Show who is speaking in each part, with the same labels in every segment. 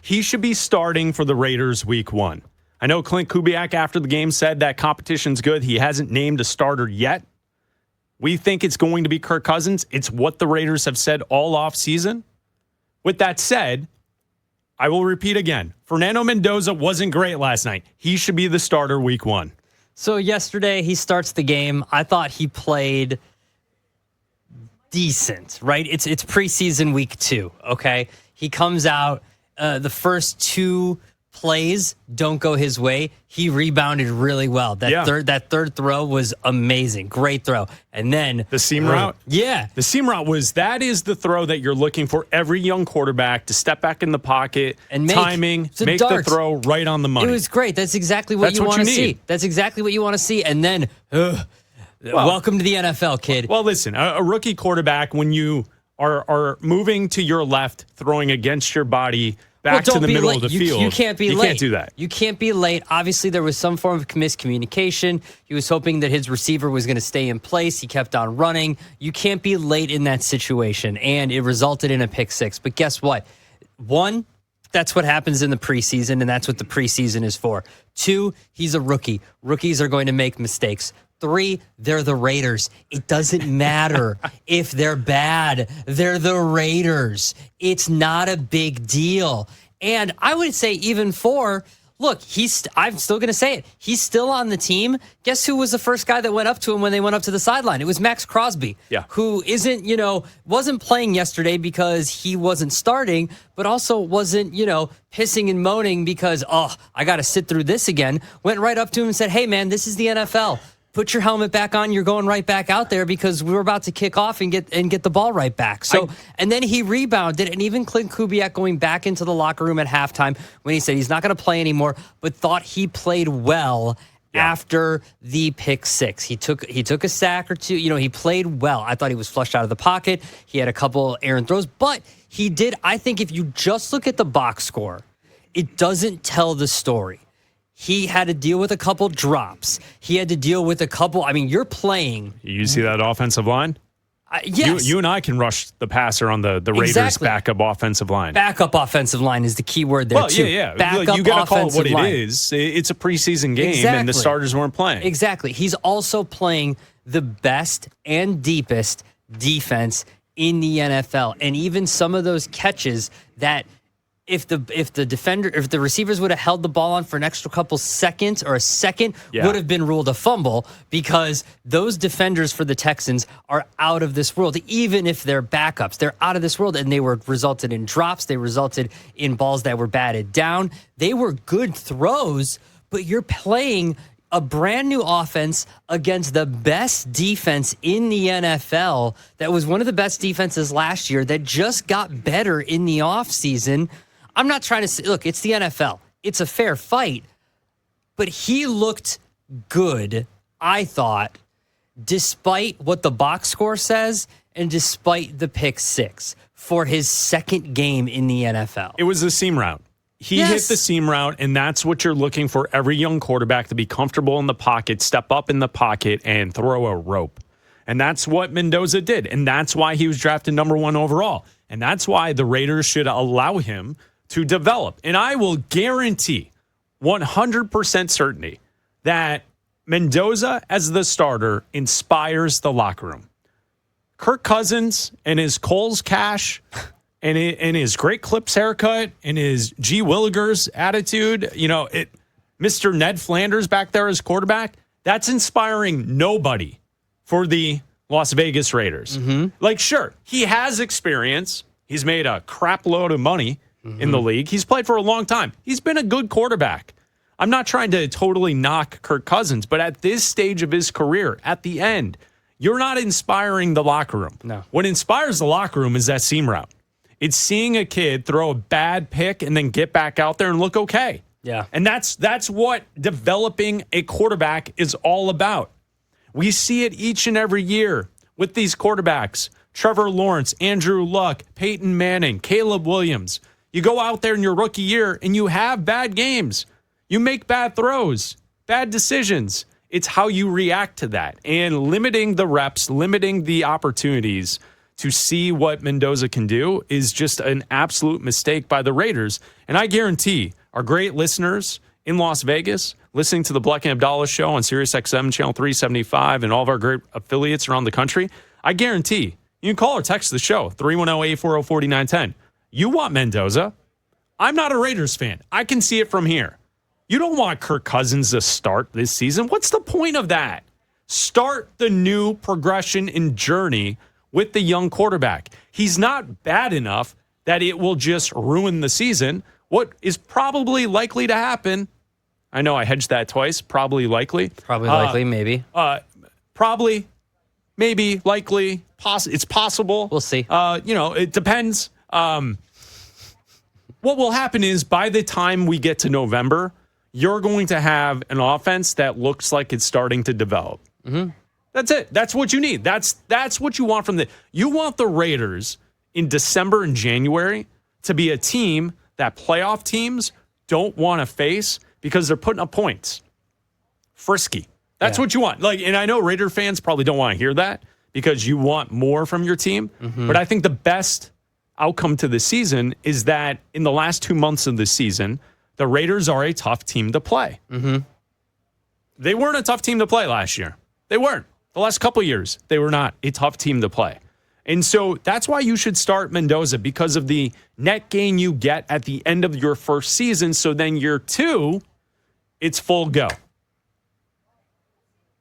Speaker 1: he should be starting for the Raiders week 1. I know Clint Kubiak after the game said that competition's good. He hasn't named a starter yet. We think it's going to be Kirk Cousins. It's what the Raiders have said all offseason. With that said, I will repeat again. Fernando Mendoza wasn't great last night. He should be the starter week 1.
Speaker 2: So yesterday he starts the game. I thought he played decent, right? It's preseason week 2, okay? He comes out, the first 2 plays don't go his way. He rebounded really well. That third throw was amazing. Great throw. And then
Speaker 1: the seam route?
Speaker 2: Yeah.
Speaker 1: The seam route that is the throw that you're looking for every young quarterback to step back in the pocket, and make the throw right on the money.
Speaker 2: It was great. That's exactly what you want to see. That's exactly what you want to see. And then, welcome to the NFL, kid.
Speaker 1: Well, listen, a rookie quarterback, when you are moving to your left, throwing against your body, back to the middle of the field.
Speaker 2: You can't be late.
Speaker 1: You can't do that.
Speaker 2: You can't be late. Obviously, there was some form of miscommunication. He was hoping that his receiver was going to stay in place. He kept on running. You can't be late in that situation, and it resulted in a pick 6. But guess what? 1, that's what happens in the preseason, and that's what the preseason is for. 2, he's a rookie. Rookies are going to make mistakes. 3, they're the Raiders. It doesn't matter if they're bad. They're the Raiders. It's not a big deal. And I would say even 4, look, I'm still going to say it. He's still on the team. Guess who was the first guy that went up to him when they went up to the sideline? It was Max Crosby, who wasn't playing yesterday because he wasn't starting, but also wasn't, pissing and moaning because, I got to sit through this again. Went right up to him and said, hey, man, this is the NFL. Put your helmet back on. You're going right back out there because we're about to kick off and get the ball right back. So, and then he rebounded, and even Clint Kubiak going back into the locker room at halftime when he said he's not going to play anymore, but thought he played well after the pick 6. He took a sack or 2. He played well. I thought he was flushed out of the pocket. He had a couple errant throws, but he did. I think if you just look at the box score, it doesn't tell the story. He had to deal with a couple drops. He had to deal with a couple. I mean, you're playing.
Speaker 1: You see that offensive line?
Speaker 2: Yes.
Speaker 1: You and I can rush the passer on the Raiders' backup offensive line.
Speaker 2: Backup offensive line is the key word there, too.
Speaker 1: Yeah.
Speaker 2: Backup
Speaker 1: you got to call it what
Speaker 2: line.
Speaker 1: it is. It's a preseason game, and the starters weren't playing.
Speaker 2: Exactly. He's also playing the best and deepest defense in the NFL. And even some of those catches that if the receivers would have held the ball on for an extra couple seconds or a second, would have been ruled a fumble, because those defenders for the Texans are out of this world. Even if they're backups, they're out of this world, and they resulted in drops. They resulted in balls that were batted down. They were good throws, but you're playing a brand new offense against the best defense in the NFL. That was one of the best defenses last year that just got better in the offseason. I'm not trying to say, look, it's the NFL. It's a fair fight. But he looked good, I thought, despite what the box score says and despite the pick 6 for his second game in the NFL.
Speaker 1: It was the seam route. He hit the seam route, and that's what you're looking for every young quarterback, to be comfortable in the pocket, step up in the pocket, and throw a rope. And that's what Mendoza did, and that's why he was drafted number 1 overall. And that's why the Raiders should allow him to develop. And I will guarantee 100% certainty that Mendoza as the starter inspires the locker room. Kirk Cousins and his Kohl's cash and his great clips haircut and his G. Willigers attitude, Mr. Ned Flanders back there as quarterback, that's inspiring nobody for the Las Vegas Raiders. Mm-hmm. Sure, he has experience. He's made a crap load of money in the league. He's played for a long time. He's been a good quarterback. I'm not trying to totally knock Kirk Cousins, but at this stage of his career, at the end, you're not inspiring the locker room.
Speaker 2: No.
Speaker 1: What inspires the locker room is that seam route. It's seeing a kid throw a bad pick and then get back out there and look okay.
Speaker 2: Yeah.
Speaker 1: And that's what developing a quarterback is all about. We see it each and every year with these quarterbacks. Trevor Lawrence, Andrew Luck, Peyton Manning, Caleb Williams. You go out there in your rookie year and you have bad games. You make bad throws, bad decisions. It's how you react to that. And limiting the reps, limiting the opportunities to see what Mendoza can do is just an absolute mistake by the Raiders. And I guarantee our great listeners in Las Vegas, listening to the Bleck Abdalla show on SiriusXM Channel 375 and all of our great affiliates around the country, I guarantee you can call or text the show, 310-840-4910. You want Mendoza. I'm not a Raiders fan. I can see it from here. You don't want Kirk Cousins to start this season. What's the point of that? Start the new progression and journey with the young quarterback. He's not bad enough that it will just ruin the season. What is probably likely to happen, I know I hedged that twice, probably likely.
Speaker 2: Probably likely, maybe.
Speaker 1: Probably, maybe, likely, it's possible.
Speaker 2: We'll see.
Speaker 1: It depends. What will happen is by the time we get to November, you're going to have an offense that looks like it's starting to develop. Mm-hmm. That's it. That's what you need. That's what you want from you want the Raiders in December and January to be a team that playoff teams don't want to face because they're putting up points. Frisky. That's what you want. And I know Raider fans probably don't want to hear that because you want more from your team. Mm-hmm. But I think the best outcome to the season is that in the last 2 months of the season, the Raiders are a tough team to play. Mm-hmm. They weren't a tough team to play last year. They weren't. The last couple of years, they were not a tough team to play. And so that's why you should start Mendoza, because of the net gain you get at the end of your first season. So then year 2, it's full go.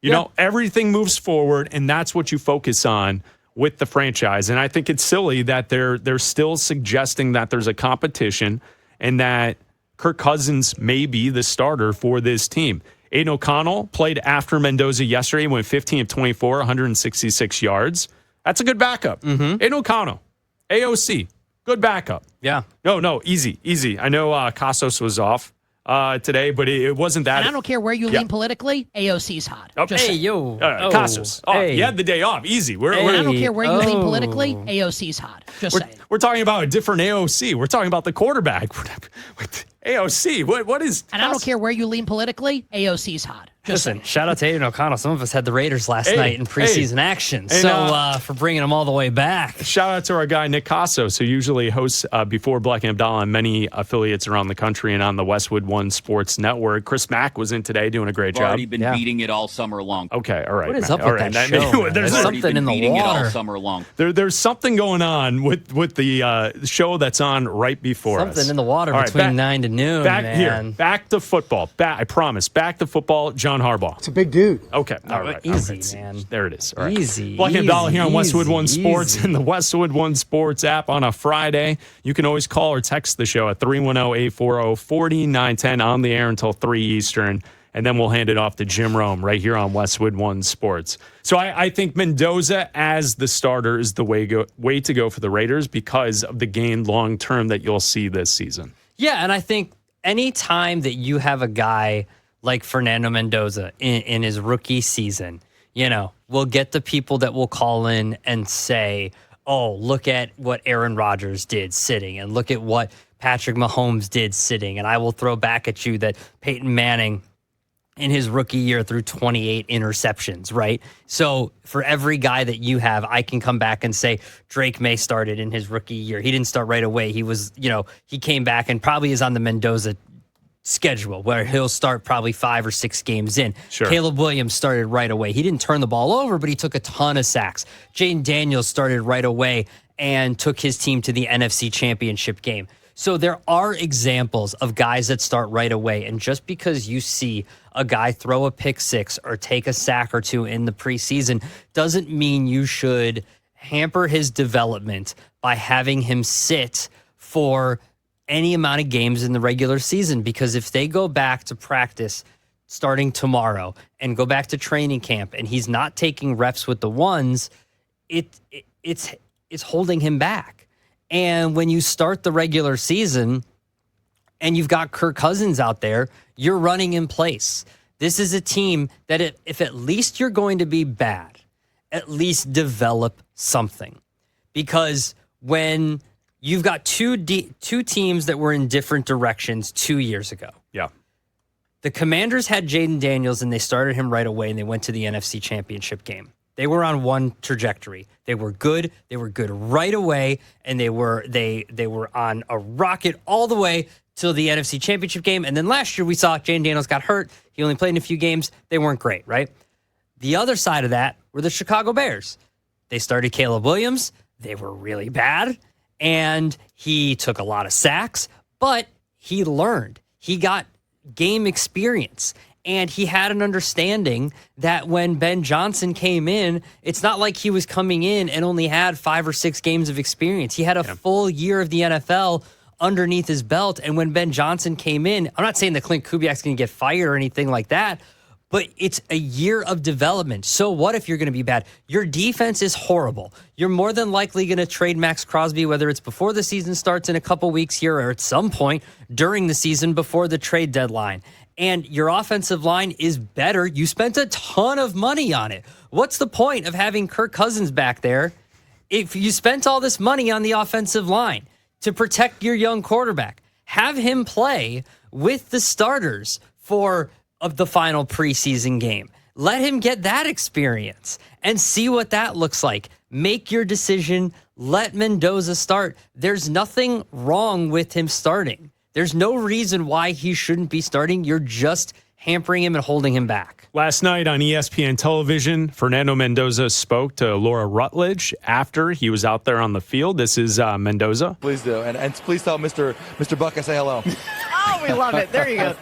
Speaker 1: You know, everything moves forward, and that's what you focus on with the franchise. And I think it's silly that they're still suggesting that there's a competition and that Kirk Cousins may be the starter for this team. Aiden O'Connell played after Mendoza yesterday, went 15 of 24, 166 yards. That's a good backup. Mm-hmm. Aiden O'Connell, AOC, good backup.
Speaker 2: Yeah.
Speaker 1: No, easy. I know Casas was off today, but it wasn't that.
Speaker 3: And I don't care where you lean politically, AOC's hot.
Speaker 1: Casas. You had the day off. Easy.
Speaker 3: I don't care where you lean politically, AOC's hot. Just saying.
Speaker 1: We're talking about a different AOC. We're talking about the quarterback. AOC, what is...
Speaker 3: And I don't care where you lean politically, AOC's hot.
Speaker 2: Listen, shout out to Aiden O'Connell. Some of us had the Raiders last night in preseason action. So for bringing them all the way back.
Speaker 1: Shout out to our guy, Nick Casas, who usually hosts before Bleck Abdalla on many affiliates around the country and on the Westwood One Sports Network. Chris Mack was in today doing a great job.
Speaker 4: Already been beating it all summer long.
Speaker 1: Okay, all right.
Speaker 2: What is up with that show?
Speaker 1: There's
Speaker 2: something in the water.
Speaker 4: All summer long.
Speaker 1: There's something going on with the show that's on right before us.
Speaker 2: Something in the water between 9 to noon,
Speaker 1: Back to football. I promise. Back to football, John Harbaugh.
Speaker 5: It's a big dude.
Speaker 1: Okay. All right.
Speaker 2: Easy, man.
Speaker 1: There it is. All right.
Speaker 2: Easy.
Speaker 1: Bleck Abdalla here on Westwood One
Speaker 2: easy.
Speaker 1: Sports and the Westwood One Sports app on a Friday. You can always call or text the show at 310-840-4910 on the air until 3 Eastern. And then we'll hand it off to Jim Rome right here on Westwood One Sports. So I think Mendoza as the starter is the way to go for the Raiders because of the gain long term that you'll see this season.
Speaker 2: Yeah, and I think any time that you have a guy like Fernando Mendoza in his rookie season, we'll get the people that will call in and say, oh, look at what Aaron Rodgers did sitting and look at what Patrick Mahomes did sitting. And I will throw back at you that Peyton Manning in his rookie year threw 28 interceptions, right? So for every guy that you have, I can come back and say Drake May started in his rookie year. He didn't start right away. He was, he came back and probably is on the Mendoza schedule where he'll start probably 5 or 6 games in.
Speaker 1: Sure.
Speaker 2: Caleb Williams started right away. He didn't turn the ball over, but he took a ton of sacks. Jaden Daniels started right away and took his team to the NFC Championship game. So there are examples of guys that start right away. And just because you see a guy throw a pick 6 or take a sack or 2 in the preseason doesn't mean you should hamper his development by having him sit for any amount of games in the regular season. Because if they go back to practice starting tomorrow and go back to training camp and he's not taking reps with the ones, it's holding him back. And when you start the regular season and you've got Kirk Cousins out there, you're running in place. This is a team that if at least you're going to be bad, at least develop something. Because when you've got two teams that were in different directions 2 years ago.
Speaker 1: Yeah.
Speaker 2: The Commanders had Jaden Daniels and they started him right away and they went to the NFC Championship game. They were on one trajectory. They were good. They were good right away, and they were on a rocket all the way till the NFC Championship game. And then last year we saw Jane Daniels got hurt. He only played in a few games. They weren't great, right? The other side of that were the Chicago Bears. They started Caleb Williams. They were really bad, and he took a lot of sacks, but he learned. He got game experience, and he had an understanding that when Ben Johnson came in, it's not like he was coming in and only had 5 or 6 games of experience. He had a full year of the NFL underneath his belt, and when Ben Johnson came in, I'm not saying that Clint Kubiak's going to get fired or anything like that, but it's a year of development. So what if you're going to be bad? Your defense is horrible. You're more than likely going to trade Max Crosby, whether it's before the season starts in a couple weeks here or at some point during the season before the trade deadline. And your offensive line is better. You spent a ton of money on it. What's the point of having Kirk Cousins back there if you spent all this money on the offensive line to protect your young quarterback? Have him play with the starters for of the final preseason game. Let him get that experience and see what that looks like. Make your decision. Let Mendoza start. There's nothing wrong with him starting. There's no reason why he shouldn't be starting. You're just hampering him and holding him back.
Speaker 1: Last night on ESPN television, Fernando Mendoza spoke to Laura Rutledge after he was out there on the field. This is Mendoza.
Speaker 5: Please do. And please tell Mr. Buck I say hello.
Speaker 6: Oh, we love it. There you go.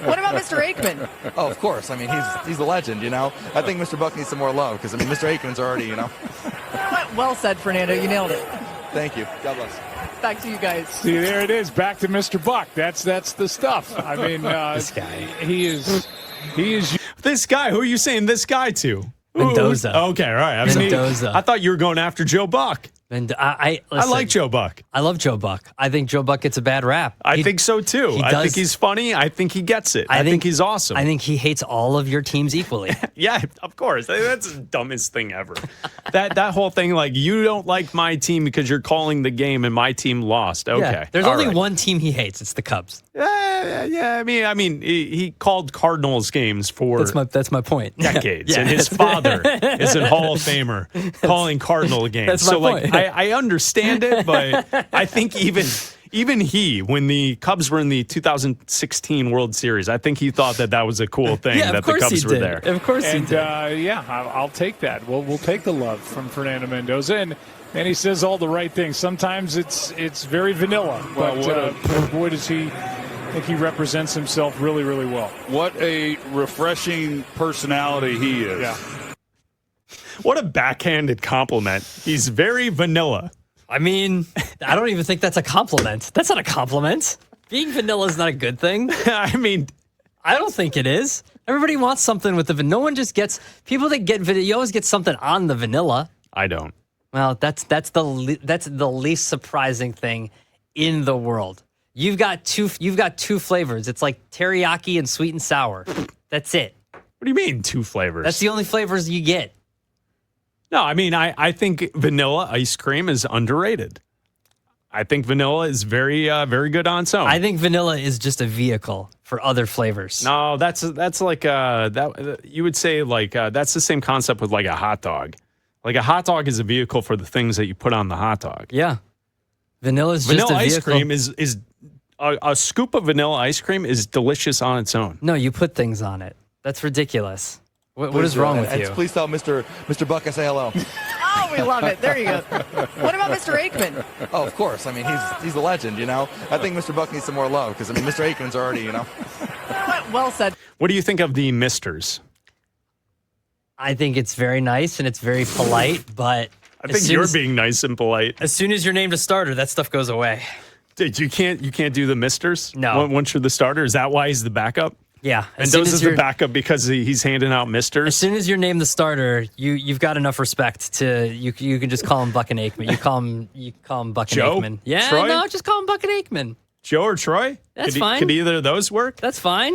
Speaker 6: What about Mr. Aikman?
Speaker 5: Oh, of course. I mean, he's a legend, you know. I think Mr. Buck needs some more love because, I mean, Mr. Aikman's already, you know.
Speaker 6: Well said, Fernando. You nailed it.
Speaker 5: Thank you. God bless.
Speaker 6: Back to you guys.
Speaker 7: See, there it is. Back to Mr. Buck. That's the stuff. I mean,
Speaker 2: this guy.
Speaker 7: He is.
Speaker 1: This guy, who are you saying this guy to?
Speaker 2: Mendoza.
Speaker 1: Okay, all right.
Speaker 2: Mendoza.
Speaker 1: I thought you were going after Joe Buck.
Speaker 2: And listen,
Speaker 1: I like Joe Buck.
Speaker 2: I love Joe Buck. I think Joe Buck gets a bad rap.
Speaker 1: I think so too. I think he's funny. I think he gets it. I think he's awesome.
Speaker 2: I think he hates all of your teams equally.
Speaker 1: Yeah, of course. That's the dumbest thing ever. that whole thing, like, you don't like my team because you're calling the game and my team lost. Okay.
Speaker 2: Yeah, there's only one team he hates. It's the Cubs.
Speaker 1: Yeah. I mean, he called Cardinals games for
Speaker 2: that's my point.
Speaker 1: Decades, and his father is a Hall of Famer calling Cardinal games.
Speaker 2: That's my point.
Speaker 1: I understand it, but I think even he, when the Cubs were in the 2016 World Series, I think he thought that was a cool thing that the Cubs were there.
Speaker 2: Of course he did.
Speaker 7: I'll take that. We'll take the love from Fernando Mendoza, and he says all the right things. Sometimes it's very vanilla, but boy, does he. I think he represents himself really, really well.
Speaker 8: What a refreshing personality he is.
Speaker 7: Yeah.
Speaker 1: What a backhanded compliment. He's very vanilla.
Speaker 2: I mean, I don't even think that's a compliment. That's not a compliment. Being vanilla is not a good thing.
Speaker 1: I mean,
Speaker 2: I don't think it is. Everybody wants something with the vanilla. No one just gets people that get vanilla. You always get something on the vanilla.
Speaker 1: I don't.
Speaker 2: Well, that's the least surprising thing in the world. You've got two flavors. It's like teriyaki and sweet and sour. That's it.
Speaker 1: What do you mean 2 flavors?
Speaker 2: That's the only flavors you get.
Speaker 1: No, I mean, I think vanilla ice cream is underrated. I think vanilla is very, very good on its own.
Speaker 2: I think vanilla is just a vehicle for other flavors.
Speaker 1: No, that's like that. You would say like that's the same concept with like a hot dog. Like a hot dog is a vehicle for the things that you put on the hot dog.
Speaker 2: Yeah, vanilla is just a vehicle.
Speaker 1: Vanilla ice cream is a scoop of vanilla ice cream is delicious on its own.
Speaker 2: No, you put things on it. That's ridiculous. What is wrong with you?
Speaker 5: Please tell Mr. Buck I say hello.
Speaker 6: Oh, we love it. There you go. What about Mr. Aikman?
Speaker 5: Oh, of course. I mean, he's a legend, you know. I think Mr. Buck needs some more love because, I mean, Mr. Aikman's already, you know.
Speaker 6: Well said.
Speaker 1: What do you think of the Misters?
Speaker 2: I think it's very nice and it's very polite, but
Speaker 1: I think you're being nice and polite.
Speaker 2: As soon as you're named a starter, that stuff goes away.
Speaker 1: Dude, you can't do the Misters?
Speaker 2: No.
Speaker 1: Once you're the starter, is that why he's the backup?
Speaker 2: Yeah.
Speaker 1: And those is the backup because he's handing out Misters?
Speaker 2: As soon as you're named the starter, you've got enough respect to you can just call him Buck and Aikman. You call him Buck
Speaker 1: Joe?
Speaker 2: and Aikman. Yeah,
Speaker 1: Troy?
Speaker 2: no, just call him Buck and Aikman.
Speaker 1: Joe or Troy?
Speaker 2: That's fine.
Speaker 1: Could either of those work?
Speaker 2: That's fine.